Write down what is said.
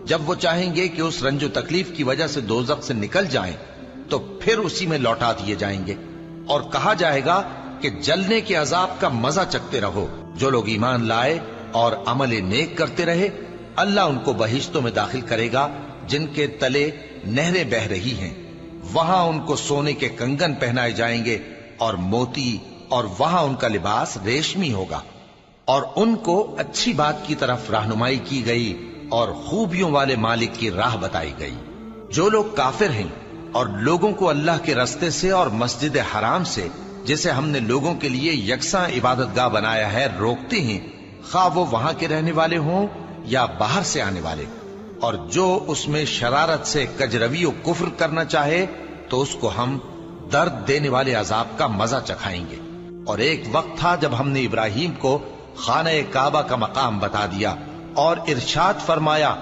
جب وہ چاہیں گے کہ اس رنج و تکلیف کی وجہ سے دوزخ سے نکل جائیں تو پھر اسی میں لوٹا دیے جائیں گے، اور کہا جائے گا کہ جلنے کے عذاب کا مزہ چکھتے رہو۔ جو لوگ ایمان لائے اور عمل نیک کرتے رہے، اللہ ان کو بہشتوں میں داخل کرے گا جن کے تلے نہریں بہ رہی ہیں، وہاں ان کو سونے کے کنگن پہنائے جائیں گے اور موتی، اور وہاں ان کا لباس ریشمی ہوگا، اور ان کو اچھی بات کی طرف رہنمائی کی گئی اور خوبیوں والے مالک کی راہ بتائی گئی۔ جو لوگ کافر ہیں اور لوگوں کو اللہ کے رستے سے اور مسجد حرام سے، جسے ہم نے لوگوں کے لیے یکساں عبادت گاہ بنایا ہے، روکتے ہیں، خواہ وہ وہاں کے رہنے والے ہوں یا باہر سے آنے والے، اور جو اس میں شرارت سے کجروی و کفر کرنا چاہے تو اس کو ہم درد دینے والے عذاب کا مزہ چکھائیں گے۔ اور ایک وقت تھا جب ہم نے ابراہیم کو خانہ کعبہ کا مقام بتا دیا اور ارشاد فرمایا